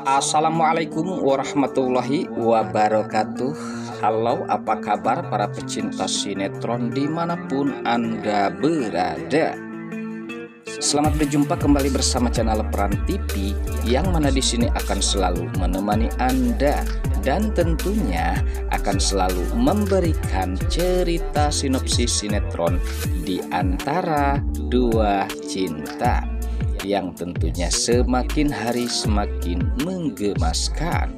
Assalamualaikum warahmatullahi wabarakatuh. Halo, apa kabar para pecinta sinetron dimanapun Anda berada? Selamat berjumpa kembali bersama channel Peran TV, yang mana di sini akan selalu menemani Anda dan tentunya akan selalu memberikan cerita sinopsis sinetron di antara dua cinta yang tentunya semakin hari semakin menggemaskan.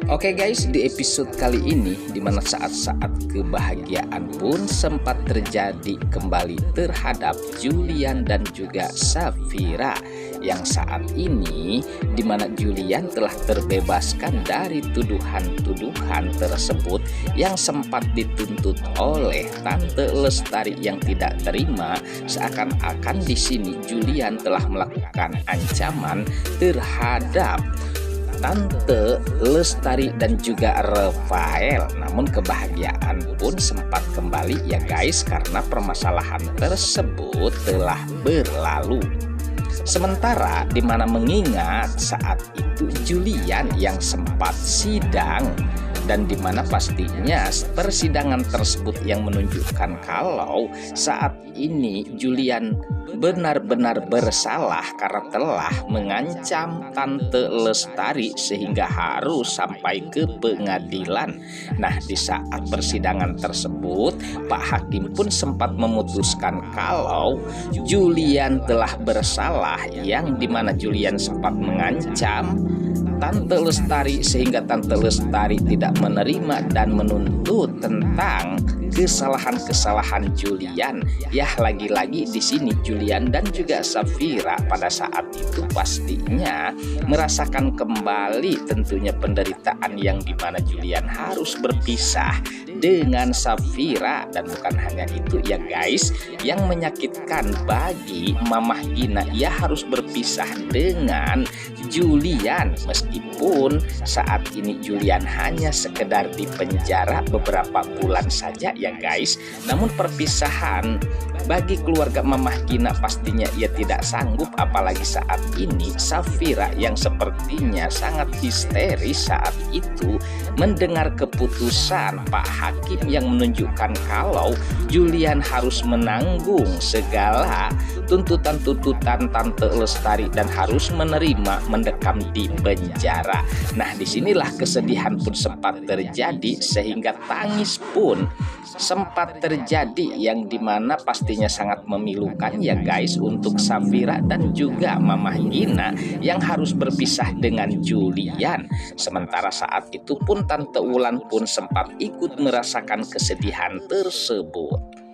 Oke guys, di episode kali ini dimana saat-saat kebahagiaan pun sempat terjadi kembali terhadap Julian dan juga Safira, yang saat ini dimana Julian telah terbebaskan dari tuduhan-tuduhan tersebut yang sempat dituntut oleh Tante Lestari yang tidak terima. Seakan-akan di sini Julian telah melakukan ancaman terhadap Tante Lestari dan juga Rafael. Namun kebahagiaan pun sempat kembali ya guys, karena permasalahan tersebut telah berlalu. Sementara dimana mengingat saat itu Julian yang sempat sidang, dan dimana pastinya persidangan tersebut yang menunjukkan kalau saat ini Julian benar-benar bersalah karena telah mengancam Tante Lestari sehingga harus sampai ke pengadilan. Nah, di saat persidangan tersebut Pak Hakim pun sempat memutuskan kalau Julian telah bersalah, yang dimana Julian sempat mengancam Tante Lestari sehingga Tante Lestari tidak menerima dan menuntut tentang kesalahan-kesalahan Julian. Ya, lagi-lagi di sini Julian dan juga Safira pada saat itu pastinya merasakan kembali tentunya penderitaan yang dimana Julian harus berpisah dengan Safira. Dan bukan hanya itu ya guys, yang menyakitkan bagi Mamah Gina, ia harus berpisah dengan Julian. Meskipun saat ini Julian hanya sekedar di penjara beberapa bulan saja ya guys, namun perpisahan bagi keluarga Mamah Gina pastinya ia tidak sanggup. Apalagi saat ini Safira yang sepertinya sangat histeris saat itu mendengar keputusan Pak Hakim yang menunjukkan kalau Julian harus menanggung segala tuntutan-tuntutan Tante Lestari dan harus menerima mendekam di penjara. Nah, disinilah kesedihan pun sempat terjadi sehingga tangis pun sempat terjadi, yang dimana pastinya sangat memilukan ya guys untuk Safira dan juga Mamah Gina yang harus berpisah dengan Julian. Sementara saat itu pun Tante Wulan pun sempat ikut merasakan kesedihan tersebut.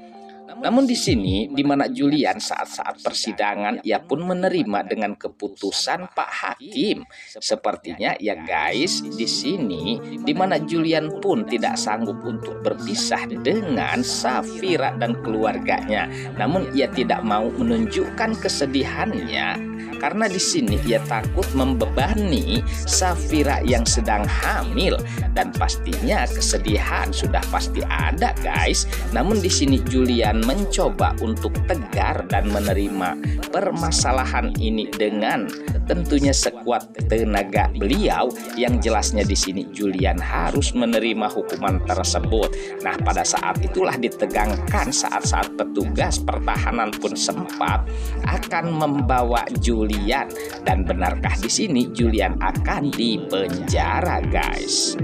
Namun di sini di mana Julian saat-saat persidangan ia pun menerima dengan keputusan Pak Hakim. Sepertinya ya guys, di sini di mana Julian pun tidak sanggup untuk berpisah dengan Safira dan keluarganya. Namun ia tidak mau menunjukkan kesedihannya karena di sini ia takut membebani Safira yang sedang hamil, dan pastinya kesedihan sudah pasti ada guys. Namun di sini Julian mencoba untuk tegar dan menerima permasalahan ini dengan tentunya sekuat tenaga beliau. Yang jelasnya di sini Julian harus menerima hukuman tersebut. Nah, pada saat itulah ditegangkan saat-saat petugas pertahanan pun sempat akan membawa Julian. Dan benarkah di sini Julian akan dipenjara guys?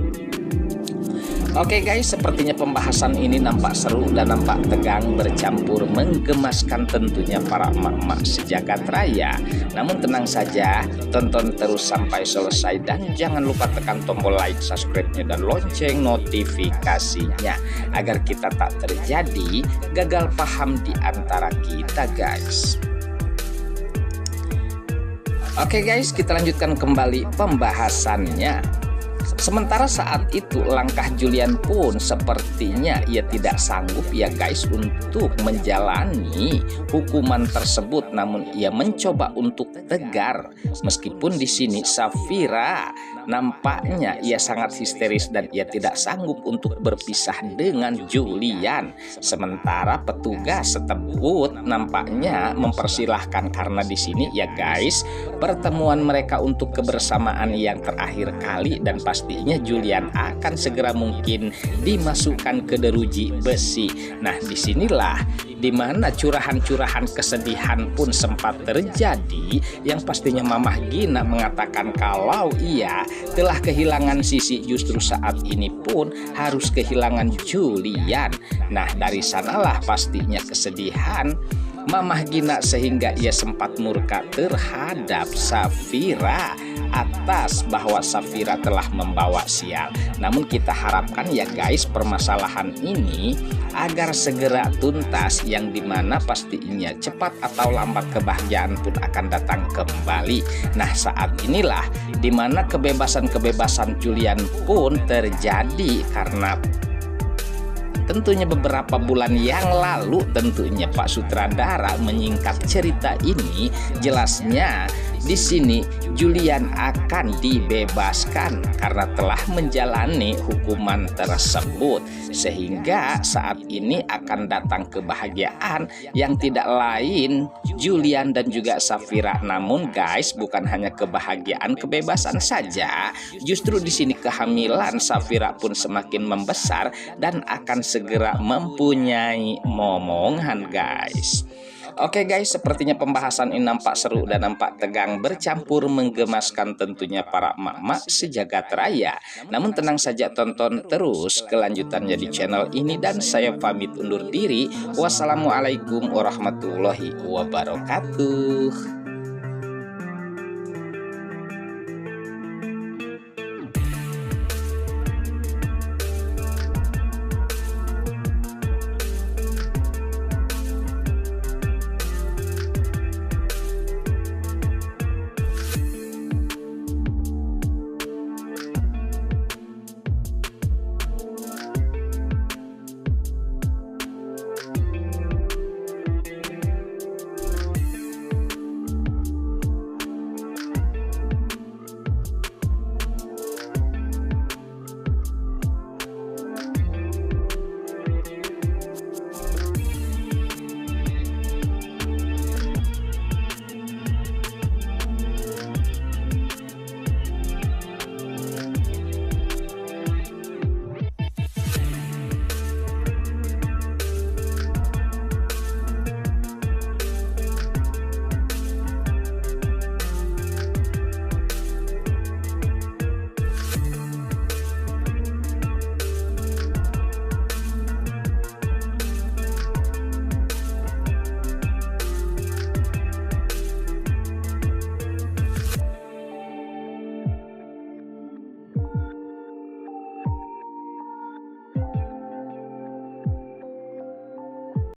Oke guys, sepertinya pembahasan ini nampak seru dan nampak tegang bercampur menggemaskan tentunya para emak-emak sejagat raya. Namun tenang saja, tonton terus sampai selesai dan jangan lupa tekan tombol like, subscribe-nya dan lonceng notifikasinya agar kita tak terjadi gagal paham di antara kita guys. Oke guys, kita lanjutkan kembali pembahasannya. Sementara saat itu langkah Julian pun sepertinya ia tidak sanggup ya guys untuk menjalani hukuman tersebut, namun ia mencoba untuk tegar. Meskipun di sini Safira nampaknya ia sangat histeris dan ia tidak sanggup untuk berpisah dengan Julian. Sementara petugas setempat nampaknya mempersilahkan, karena di sini ya guys pertemuan mereka untuk kebersamaan yang terakhir kali, dan pastinya Julian akan segera mungkin dimasukkan ke jeruji besi. Nah, disinilah dimana curahan-curahan kesedihan pun sempat terjadi, yang pastinya Mamah Gina mengatakan kalau ia telah kehilangan Sisi, justru saat ini pun harus kehilangan Julian. Nah, dari sanalah pastinya kesedihan Mamah Gina sehingga ia sempat murka terhadap Safira atas bahwa Safira telah membawa sial. Namun kita harapkan ya guys permasalahan ini agar segera tuntas, yang dimana pastinya cepat atau lambat kebahagiaan pun akan datang kembali. Nah, saat inilah dimana kebebasan Julian pun terjadi, karena tentunya beberapa bulan yang lalu tentunya Pak Sutradara menyingkat cerita ini, jelasnya di sini Julian akan dibebaskan karena telah menjalani hukuman tersebut, sehingga saat ini akan datang kebahagiaan yang tidak lain Julian dan juga Safira. Namun guys, bukan hanya kebahagiaan kebebasan saja, justru di sini kehamilan Safira pun semakin membesar dan akan segera mempunyai momongan guys. Oke guys, sepertinya pembahasan ini nampak seru dan nampak tegang, bercampur menggemaskan tentunya para emak-emak sejagat raya. Namun tenang saja, tonton terus kelanjutannya di channel ini, dan saya pamit undur diri. Wassalamualaikum warahmatullahi wabarakatuh.